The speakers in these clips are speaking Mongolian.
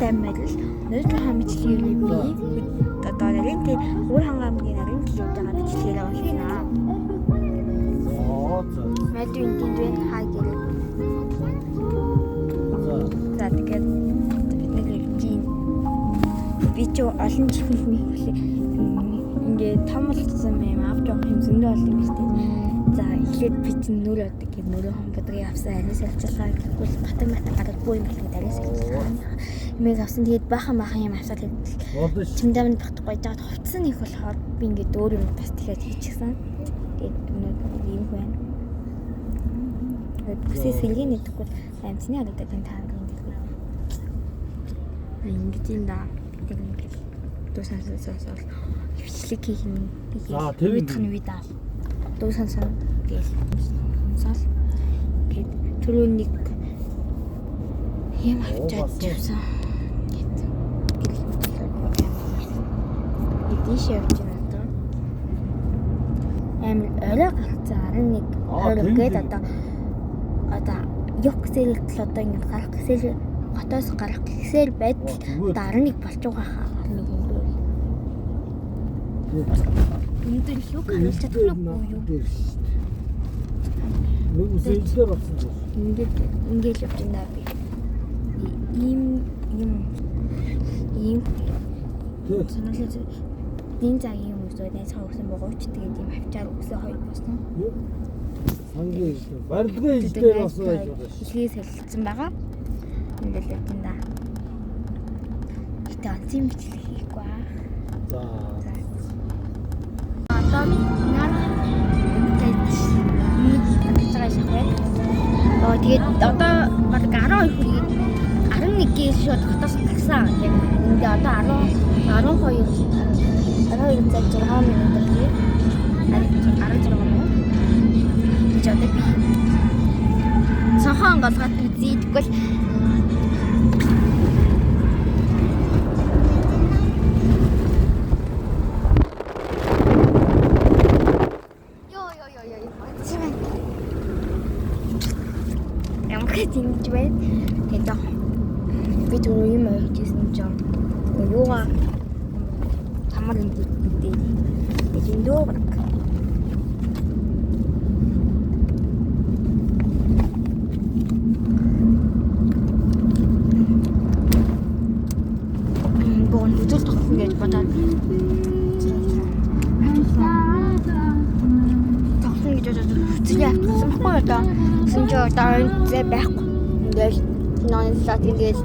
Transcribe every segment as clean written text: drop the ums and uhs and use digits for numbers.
таймаар л өнөөдөр хамжлын би одоо нарийн тэр уур хангаамгийн нарийн төлөв байгаа бичлэгээр уншина. Мэдвэн тэнд хаа гэрээ. За тэгээд бид нэг би ч олон чихний ингээд том болсон юм авч явах юм зөндөө бол юм шүү дээ. За эхлээд би чинь нөр одог гэх нөрөө хомбодрыг авсан араас авчлаа гэхгүй батан гарахгүй юм хэлээд араас авчлаа. Мэг авсан тэгээд бахан юм авсаад чимдамд багтахгүй жаад хувцсан их болохоор би ингээд өөр юм бас тэгэхээр хийчихсэн. Тэгээд өнөөдөр юм байна. Бүсээс хэлгийн нэтгэхгүй амтны харагдаад энэ тааргийн дэлгүүр. Ингээд энэ да ингээд дүүсансаас хвчлэг хийх юм. За тэр нь видаа. Дүүсансаа гээл сонсоол. Гэт түрүүнийг юм авчаад явсан. Эдиш явж байна одоо. Орой гарцаа 11 20 гээд одоо ёг гэсэл одоо ингэ гарах гэсэл хотоос гарах гэсэл байдал 11 болж байгаа хаа. Өндөр юг харуулж чадахгүй юу? Нэг үсэлдээр болсон юм. Ингээд явж байна би. Ийм санаалж дин цаг юм өсөө найзгаа өгсөн байгаа ч тэгээд ийм авчаар өгсөн хоёр болсон. Сангийн барилгын хэлээр болсон байж байгаа. Хэлхий солилцсон байгаа. Ингээд л явж байна. Гэтэ онцгой мэтлэг хийхгүй аа. За. Одоо тэгээд одоо баг 12 хүрээд 11-ээс шууд хотоос гарсан. Яг ингээ одоо 12 цаг 6 минут болчихъя. 16 минут. Чи одоо би цахан голгоод үзье. Тэгвэл ингэж байна. Тэгээд би түрүү юм хийжсэн ч юугаа тамар мэдээ. Эндөө бон үзэл тогтсон гэж бодоод тогтсон гэж үзэл авчихсан байхгүй одоо сэнжо одоо зэ байхгүй. Ингээл нонлаад ингээл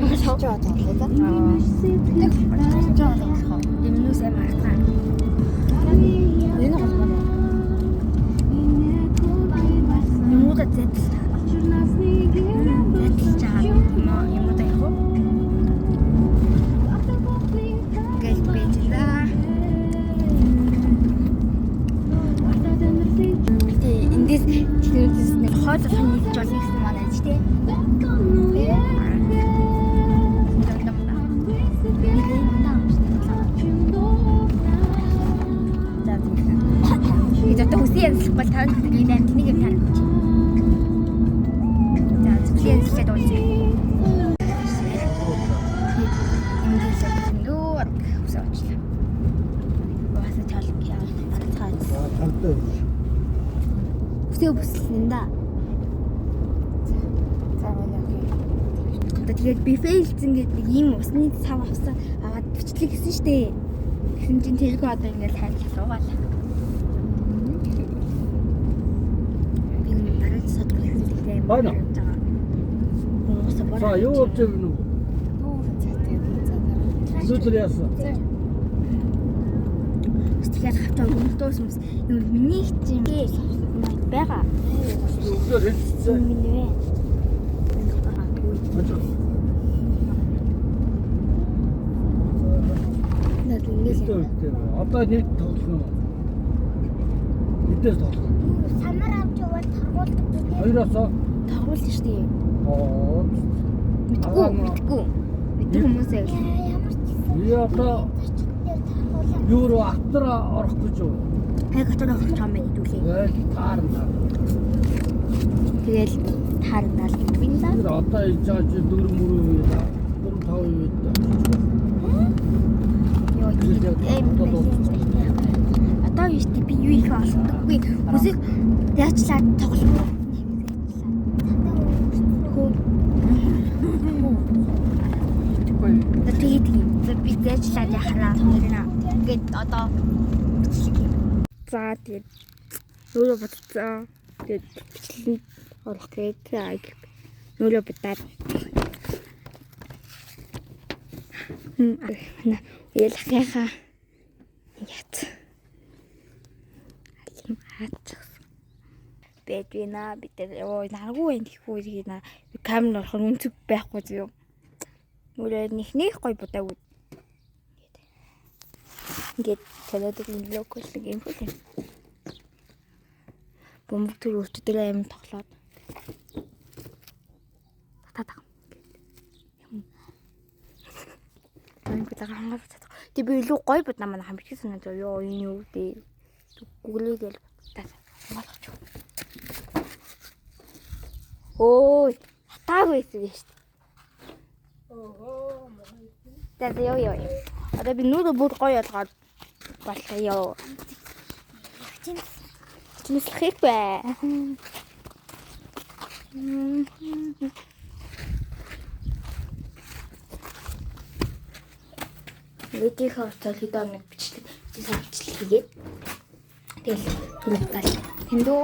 Тасаа таалаа. Юмнус амархаа. Энэ гол. Юмуда зэтэл. Зэтэл чаа юмуда яах вэ? Гэл бэжла. Эндээс тэрээс нэг хойд хань хийж болно гэсэн маань ажи тээ. Одоо үсээ янзлахгүй тань тэгээд амтныг юм харах. За үсээ янзлаад уулзъя. Эндээс дөө үсээ очлаа. Бааса талк яа арцгаа. Үсээ бүслэн да. За одоо тэгээд би фейлцэн гэдэг ийм усны цав авсан аваад бичлэг хийсэн штэ. Гэсэн чинь тэргүй одоо ингээд хайрлах руугаалаа. Байна. За юу болж байна вэ? Зүтэр яасан. Тэгэхээр хавтаа өмдөөс юмс юу миний чинь байгаа. Зүтэр хэлсэн. Миний. Одоо нэг тоглох юм. Эдээс тоглох. Самар авч яваад таргуулдаг. Хоёроосоо таргуулсан шүү дээ. Мэдгүй хүмүүсээ ямар ч би одоо юу руу автар орох гэж юу? Хайг хотод орох юм байна дүүлээ. Таарна. Тэгэл харагдаад байна. Тэр одоо иж байгаа чи 4 5 Йоо одоо юу би юу их олдоггүй. Музик яачлаад тоглоно. Тэгээд би яачлаад яхаа гэнэ. Ингээд одоо за тэгээд нүүрээ бодцоо. Тэгээд бичлэн орох гээд нүүрээ бодаад ялхахаа яат бэдвина битээ наргуу энэ ихгүй гинэ камер орох үнцэг байхгүй зү нүрээ нэг гой будаагүй ингээд танаад энэ локал гейм хөл бомб төр өчтөрөө юм тоглоод татаа Тэг би илүү гоё бод намаа хамбич санаа ёо энэ юу дээ гүглэгээл малгач. Ой таагүй байсан шүү дээ. Тэг ёо. Одоо би нүрэ бүр гоё ялгаад боллоо ёо. Чиний хэрэг бай. Лэдийн хавцал хэдэн нэг бичлэг хийгээд тэгэл түрүүлгээл тэндөө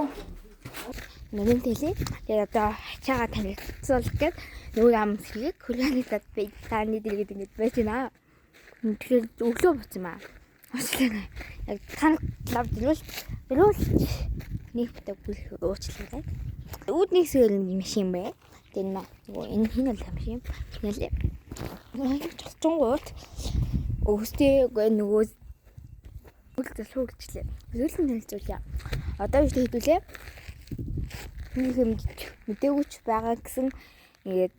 нэгэн тэлээ тэгээ одоо хачаага танилцуулах гээд нөгөө ам хэрэг хөргөнийдад би тааны дэргэд ингэж байж байна. Тэгэхээр өглөө буцсан маа. Уучлаарай. Яг танах лав дөрөв нэг бүтэг уучлаарай. Үүдний сэрэл юм шиг юм бэ. Тэгээ нөгөө энэ хин л юм шиг. Нэлээ. Чонгууд Өстэй нөгөө үлдэл хөгжлээ. Зөвлөн танилцуулъя. Одоо юу хийдүүлээ? Нэг юм мэдээгүй ч байгаа гэсэн ингээд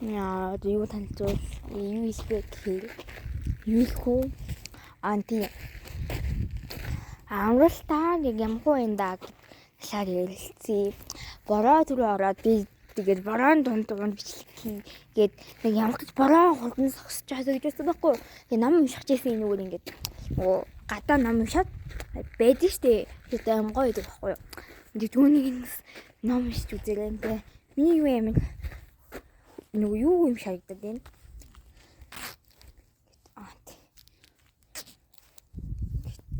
яа юу танилцуул юу хийх гэхээр юу хөө анти амралтаа нэг ямгүй энэ талаар ярилцъя. Бороо түрүү ороод би тэгээд бороон дунд бичлэг хийгээд нэг ямар ч бороо хурдан зогсож байгаа гэж байсан байхгүй. Тэгээд ном уншиж байсан энэгээр ингээд нөгөө гадаа ном уншаад байдэн штэ. Тэгээд ам гоё гэдэг байхгүй юу. Тэгээд түүнийг ном уншиж үзээрэй энэ. Миний юу юм нөгөө юу юм шаарддаг энэ.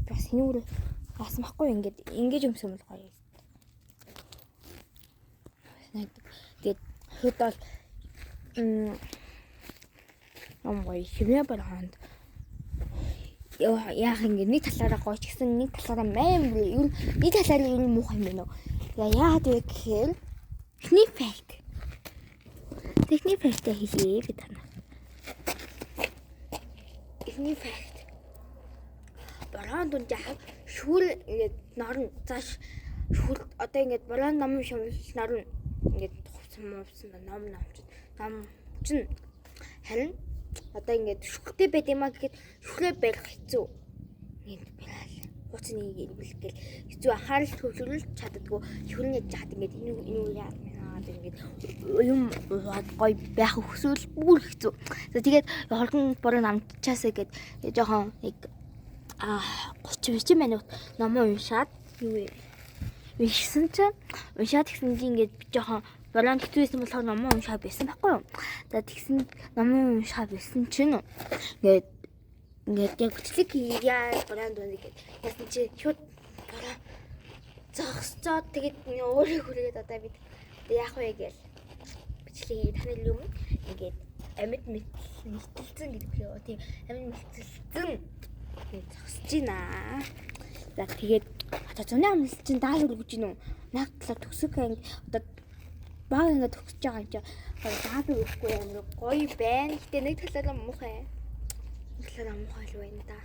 Бас энэгээр бас махгүй ингээд ингэж юмсан бол гоё. Тэгээд хэд бол гоё хэмээ бараханд яах ингэ нэг талаараа гоё ч гэсэн нэг талаараа маяг юу нэг талаараа юу муухай юм бэ нөө яагаад вэ гэхээр техник факт хийлээ би танаа техник факт бараан дунд яах шүүл ингэ норн цааш шүүл одоо ингэ бараан ном шимс норн ингэ мовсон ном чинь харин одоо ингээд шүхтэй байд юмаа гэхэд шүхлээ барих хэцүү. Энд бараал. Хуцны ирбэлэх гэл хэцүү анхаарал төвлөрүүлж чаддаггүй. Шүхний жаад ингээд энэ яагаад ингээд юм гоё байх хүсвэл бүр хэцүү. Тэгээд холгон бороо намчаасаа гээд жоохон нэг 30 минут номоо уншаад юу уншсан чинь уншаад гэсэн чинь ингээд жоохон Борон хэцүүсэн болохоор ном уншаа байсан байхгүй юу. За тэгсэн ном уншаа байсан чинь ингээд яг бичлэг хийгээд борон дунд ингээд яасан чи шууд бороо зогсцоод тэгээд өөрөө хүрээд одоо бид яах вэ гээл бичлэгийг танил юм ингээд амьд мэтэлцэн гэдэг лөө тийм амьд мэтэлцэн тэгээд зогсож байна. За тэгээд одоо зуны амлалт чинь даалгавар өгч гинөө. Наад талаар төгсөх анги одоо баг ингээд төгсөж байгаа юм чи даалгавар өгөхгүй амар гоё байна. Гэтэ нэг талаараа муухай. Нэг талаараа муухай л байна да.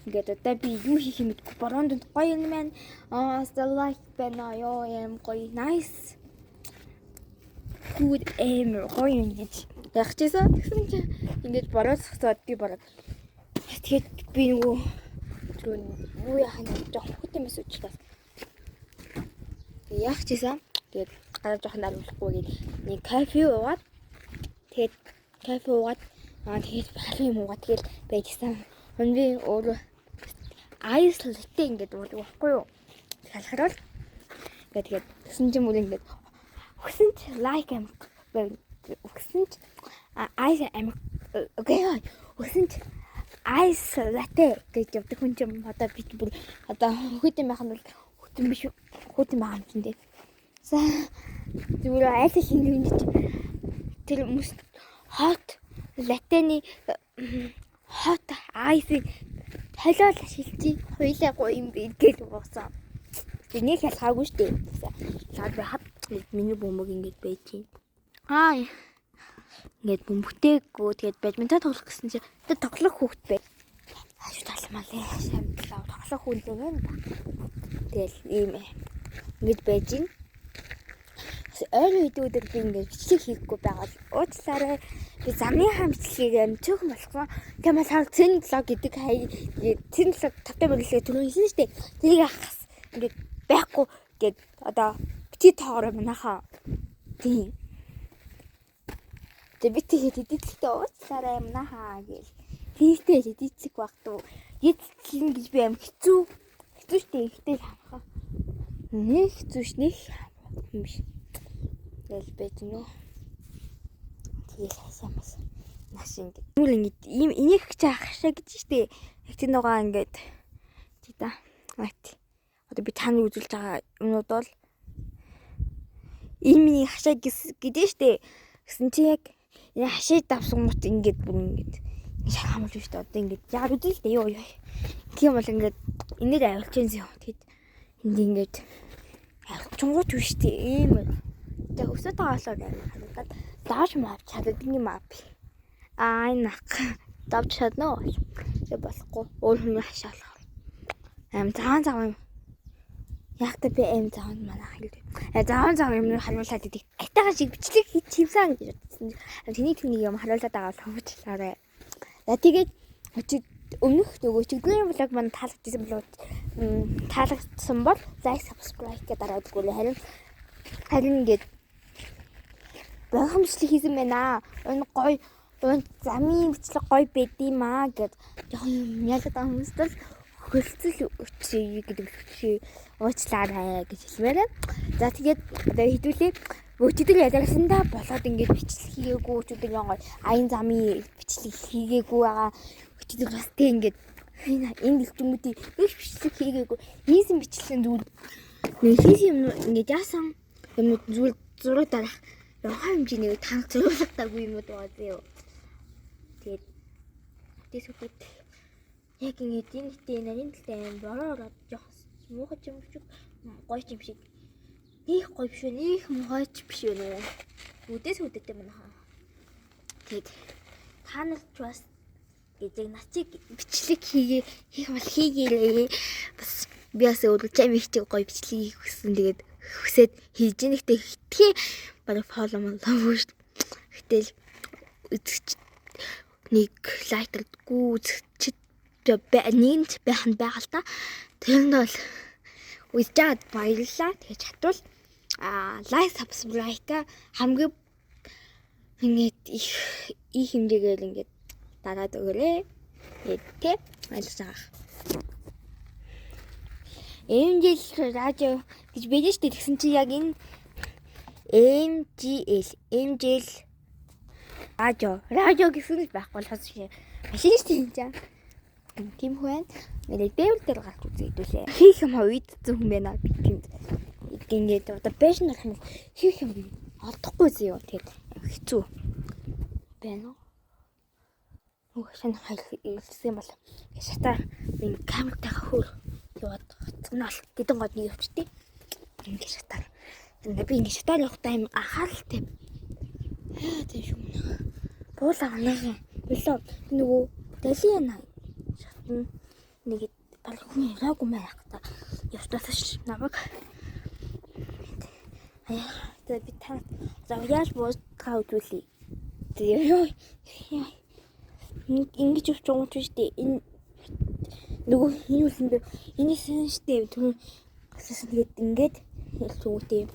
Ингээд одоо би юу хийх юм бэ? Бороонд гоё юм байна. Still like байна ёо юм гоё nice. Good aim гоё юм гэж. Яг ч гэсэн тэгсэн чи ингээд бороо зогсоод би бороо. Тэгээд би нөгөө юу яхаа нэг жоох хөт юмс учраас яах чийсэн. Тэгээд гараа жоохон даруулахгүй гээд нэг кофе уугаад тэгээд тэгээд халуун юм уугаад тэгээд байжсан. Өнөө өөр айс латте ингээд уудаг байхгүй юу? Халахрал. Тэгээд тэгсэн чинь мөр ингээд өгсөн чи лайк ам өгсөн чи айс ам окей өгсөн чи айс латте гэж явдаг хүн чинь одоо би бүр одоо хүүхдийн байх нь бол хүүхдийн биш хүүхдийн байгаа юм чинь дээ. Зүгээр айс хийх юм чи тэр хүмүүс hot латтены hot айсыг холиол шилжиж хоёлаа гоё юм бэ гэж уусаа. Тэнийг ялгаагүй шүү дээ. Лаад би хат миний бөмбөг ингэж байж. Ингээд бөмбөгтэйгөө тэгээд бадминтон тоглох гэсэн чинь тэр тоглох хүүхэд бай. Аашгүй талмаалээ. Шамтлаа тоглох хүнлээ юм ба. Тэгэл ийм ингэж байж гин. Ойрын өдрүүдэд би ингээд бичлэг хийхгүй байгаа. Уучлаарай. Би замын хамтлагийг амжих болгосон. Тэгээ мал цэн блог гэдэг цэн блог тавтай мөрлөө түрүү хийсэн шүү дээ. Тэрийг ахас ингээд байхгүй гээд одоо бити тоогоор манайхаа. Тийм. Тэгээ бити хэдийдэлтэй уучлаарай манайхаа гээл. Тиймтэй хэдийцэг багтуу. Эцлэн гэж би аим хэцүү шүү дээ. Ихтэй хамхаа. Нэг хэцүүш нэг юм биш. Тэгэл байж нөө. Тэгэл хайсаа мас. Наш ингэ. Нүр ингэ ийм энийг чаах шиг гэж штэ. Яг тэр нугаа ингээд тий та. Айт. Одоо би тань үзүүлж байгаа юмнууд бол ийм хашаа гэдэг штэ. Гэсэн чи яг энэ хашаа давсан гут ингээд бүр ингээд шахамж штэ. Одоо ингээд яг үзэл дээ ёо. Тийм бол ингээд энээр авилж юмсан. Тэгэд энд ингээд чунгууч биш штэ. Ийм тэг өсөд таалаад байна. Дааш мап чаддаг юм ап. Энэ ах давж чадна уу? Тэг болохгүй. Өөр хүний хашаалах. Цагаан яг та би цагаан манай хэлдэг. Цагаан юм харуулаад идэг. Айтайгаа шиг бичлэг хийчихсэн гэж бодсон. Тэний юм харуулаад байгаа бол хөвчлаарэ. Тэгээд өмнөх нөгөө чигдгийн влог маань таалагдсан бол like subscribe гэдэг дараад өгөөрэй. Харин ингээд багамжлал хийсэн байна. Энэ гоё замын бичлэг гоё байд юм аа гэд жоохон ялгаад байгаа хүмүүст бол хөлцөл өчье гэдэг уучлаарай гэж хэлмээр. За тэгээд одоо хэдүүлээ өчигдөр ядарсандаа болоод ингээд бичлэг хийгээгүй өчигдөр гоё аян замын бичлэг хийгээгүй байгаа. Өчигдөр бас тэг ингээд энэ дэлгчмүүдийн их бичлэг хийгээгүй. Хийсэн бичлэг зүйл хийсэн юм ингээд яасан юм зүйл зураг дарах яхаа хэмжээний танк зурагтаагүй юмуд байгаа зөө. Тэгээд тэсэхэд яг ингэ динтэй нарийн талтай бороо жоох муухай юм шиг гоё юм шиг. Их гоё биш үү? Их муухай биш үү? Үдээс үдээтэй байна хаа. Тэгээд та нарт бас гэдэг нацыг бичлэг хийх бол хийгээрэй. Бас би бас өөрөө чам ихтэй гоё бичлэг хийх гэсэн. Тэгээд хүсээд хийж нэгтэй хитгэе бараг фоллоу болоо шүү. Гэтэл үзэгч нэг лайкдаггүй үзэгчд нэгэнт байх нь байгаа л та. Тэр нь бол үзээд баярлалаа. Тэгээ чадвал лайк subscribe хамгийн ингээд их хэмжээгээр ингээд дараад өгөөрэй. Тэ баярлалаа. MGL радио гэж байж штэ тэгсэн чи яг энэ MGL радио гэсэн л байхгүй болохоос машин штэ энэ чам. Тим хүн нэрээ дэвл дээр гарч үзээдүүлээ. Хийх юм үед зөв хүн байна би тэнд. Ингээд одоо бэшн болох юм хийх юм олдохгүй зөө тэгээд хэцүү байна уу? Шин хэлсэн бол шатаа би камертайгаа хөр яваад хоцгоноол гэдэг гол нэг өвчтэй. Ингээд шатаа. Би ингээд шатаа явахдаа юм анхааралтай. Тийм шүү. Буулаа наа. Болоо нөгөө далийн шатна нэг баг хүн яраагүй байх та. Явтаасаа намайг тэгээд би та за яаж буудгаа үзүүлээ. Тэгээд ёо. Ингэж явчихсан ч штэ энэ нөгөө энэ үлэндээ энэсэн штэ түн ингээд сүүтэй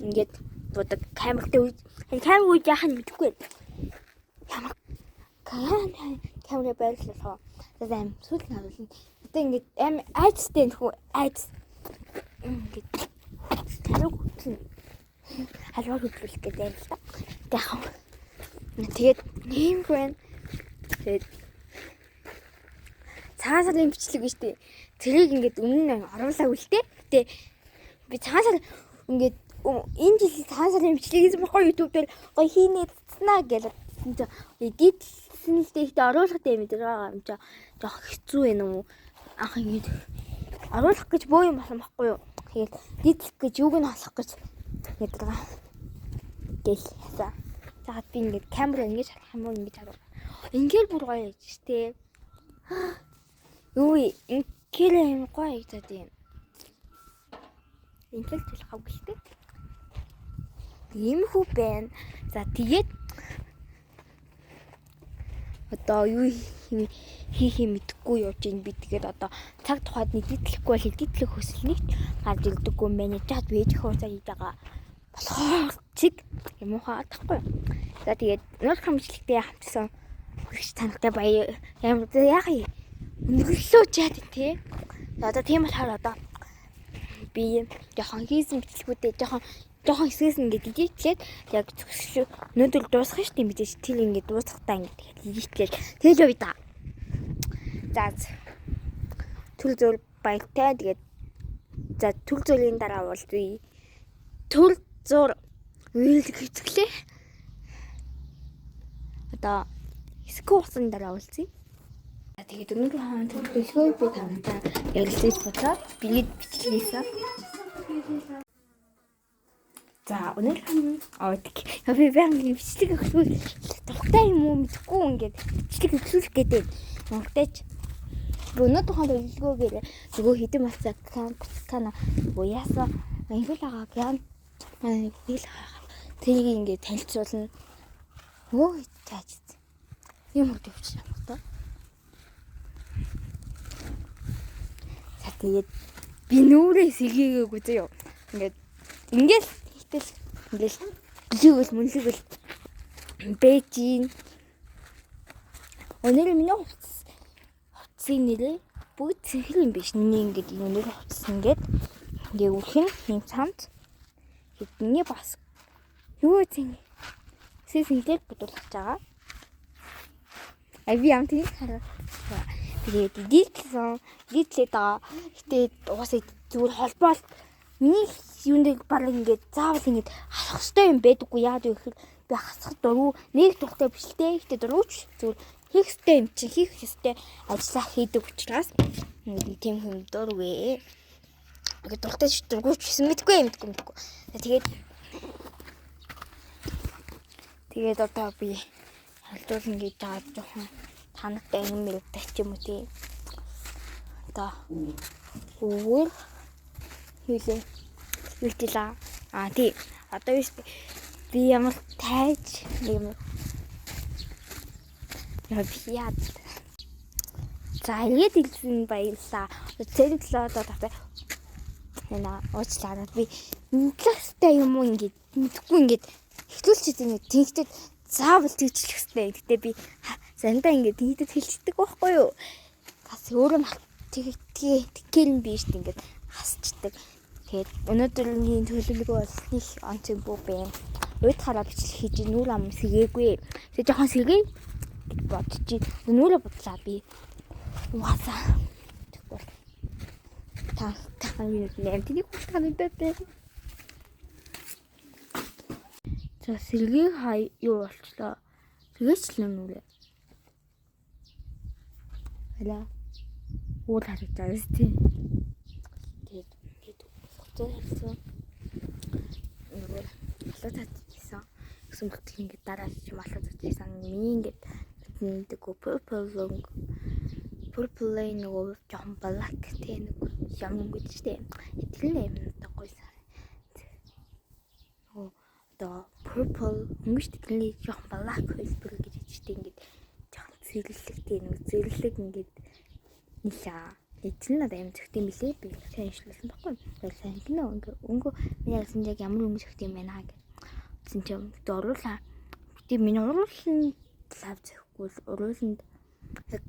ингээд бодог камертай үз. Камер үз яах нь мэдэхгүй. Камера байрлалаа. Тэгээд сүүл наруулна. Одоо ингээд айцтай нөхөө айц ингээд халууг хөдлөх гэдэг юм л да. Тэгээд нэм гэн тэгээд цагаан сарын бичлэг биш үү? Тэрийг ингээд өмнө нь оруулаагүй л дээ. Гэтэ би цагаан сар ингээд энэ жил цагаан сарын бичлэг хийсэн байхгүй YouTube дээр гоё хийнэцнаа гэж эдитсэн л дээ. Оруулах дээ мэдэр байгаа юм чаа. Жох хэцүү байна уу? Анх ингээд оруулах гэж боо юм болсон байхгүй юу? Тэгээд эдитлэх гэж юуг нь олох гэж гэдэг байгаа. Гэл ясаа. За би ингээд камера ингэж харах юм уу ингэж харах. Ингээд бүр гоё яж штэ. Юу ингээд юм гоё гэдэг юм. Ингээд л хавгалтай. Ийм хүү байна. За тэгээд одоо юу хийх юм мэдэхгүй явж ийн би тэгээд одоо цаг тухайд нийтлэхгүй бол нийтлэх хүсэлнийг гарч ирдэггүй мэнэ чад вэж хөөсөө хийж байгаа болохоор чиг юм уу хаахгүй. За тэгээд нууц хамжлагтай хамтсан хүч тантай баяр ямар яах юм өнөглөө чад тий. Одоо тийм болохоор одоо би жоохон хийсэн бичлэгүүдээ жоохон хэсгээс ингээд идэлээд яг өнөөдөр дуусгах шүү дээ мэдээж тэр ингээд дуусгахтаа ингээд идэлээд тэгэл явъя да. За төл зөөр баяртай тэгээд за төл зөөрийн дараа уулзъя. Төл зөөр үйлдэх хэцгэлээ. Одоо эсгүй усан дараа уулзъя. За тэгээд өнөөдөр хаан төлөвлөгөө би тантай ярилцаж бодлоо. Би бичлэгээсээ. За өнөөдөр би баян бичлэг өгөх дуртай юм уу мэдэхгүй ингээд бичлэг өгөх гэдэг. Монголч өнөөдөр хаан төлөвлөгөөгээр нөгөө хэдэн масаа кана уяасаа ингээд байгаа гэн хэл тийг ингээд танилцуулна. Өө тааж юм уу төвч байна. За тэгээд би нүрээ сэлгээгээгүй зөө. Ингээд итэл ингээл мөнлөгөл бэжин өнөр миний хувцсын нэрээ бүгд цэнхэр юм биш. Миний ингээд өнөр хувцс ингээд үрхэн юм цамц хэдний бас юу зин сэлгээр бодуулах байгаа. Би юм тийм хараа. Тэгээд дийлээд байгаа. Гэтэ угаасаа зүгээр холбоол миний юундыг бараг ингээд заавал ингээд хасах хэрэгтэй юм байдаггүй. Яагаад гэвэл би хасах дуруу нэг дуртай бичлээ. Гэтэ дурууч зүгээр хийх хэрэгтэй юм чинь хийх хэрэгтэй ажиллаа хийдэг учраас тийм хүн дургүй. Ингээд дуртай дургүйч гэсэн мэдгүй юм мэдгүй. Тэгээд одоо би халдуулна гэж байгаа жоохон танахтай юм мэддэг ч юм уу тий. Одоо өөр хилээ үлдээлээ. Тий. Одоо би ямар тайж юм яа. За ингээд илсэн баярлаа. Зэрэглээ одоо тавтай. Яна уучлаарай. Би инглистэй юм уу ингээд мэдгүй ингээд хэвтүүлчихэд ингээд тэгтэд заавал тэгчлэх хэрэгтэй. Гэтэ би зандаа ингээд тэгтэд хэлчихдэг байхгүй юу? Бас өөрөө тэггээл нь биш ингээд хасчдаг. Тэгээд өнөөдрийн төлөвлөгөө бол их онцгой бүү бэ. Уйд хараа бичлэг хийж нүүр ам сэгээгүй. Тэгээд жоохон сэгээ бодчих. Нүүрээ бодлаа би. Угаасаа. Тэгвэл та нэмтний хутганы дэвтэй. За сэргийг хай юу болчлоо. Тэгээчлэн нүрээ. Хала. Уул харагдаа зү. Тэгээд хэлсэн. Халуутад хийсэн. Гэсэн бүтэл ингээд дараа юм халуутад хийсэн. Миний ингээд нэг purple нөгөө жоохон black тэ нэг юм өнгөж штэ. Итгэл юм даггүй сар. Нөгөө одоо purple өнгөж тэглээ жоохон black хэлбэр гэж хэлжтэй ингээд жоохон зэрлэг тэ нэг зэрлэг ингээд нилаа. эцэн надад юм зөхт юм билээ. Би сайн ишлүүлсэн баггүй. Тэгэл сайн гинэ өнгө миний ялсан яг ямар өнгө зөхт юм байна гэж. Тэгсэн чинь оруулаа. Гэтэ миний уруулсан лав зөхгүй уруулсанд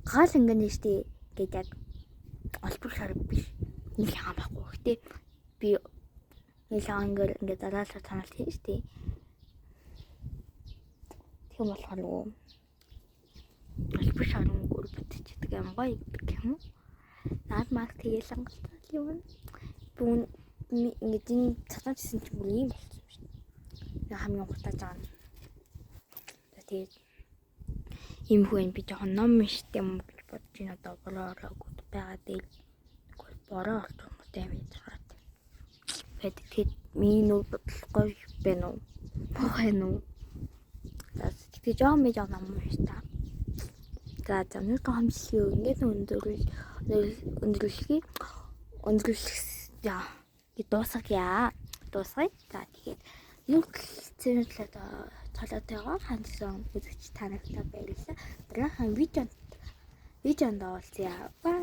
гал ингэнэ штий гэж яг олбор шар биш. Нэг хаан байхгүй. Гэтэ би нэлээд ингээд дараалал таналт хийж штий. Тийм болохоор нөгөө олбор шар өнгөөр бүтчихдэг юм гоё гэх юм уу? Наад мах тэгэл хангалттай юм. Би ингээд энэ цатаачсан чинь бүр юм болсон шүү дээ. Хамгийн гутаж байгаа. Тэгээд ийм хүн би жоохон ном штэ юм гэж бодож байна. Одоо бороогүй байгаа дээр бороо орчмотой юм яагаад. Тэгээд миний нүд бодлого байна уу? Бохайн уу? Тэгээд жоохон би жоохон ном штэ. За нэг хамсгүй ингээд өндөрлөхий яа дуусгая. За тэгээд нэг зэнэтлээ цолоотойгоо хандсан үзэгч та нартай баярлалаа. Дараагийн видеонд уулзъя. Бай.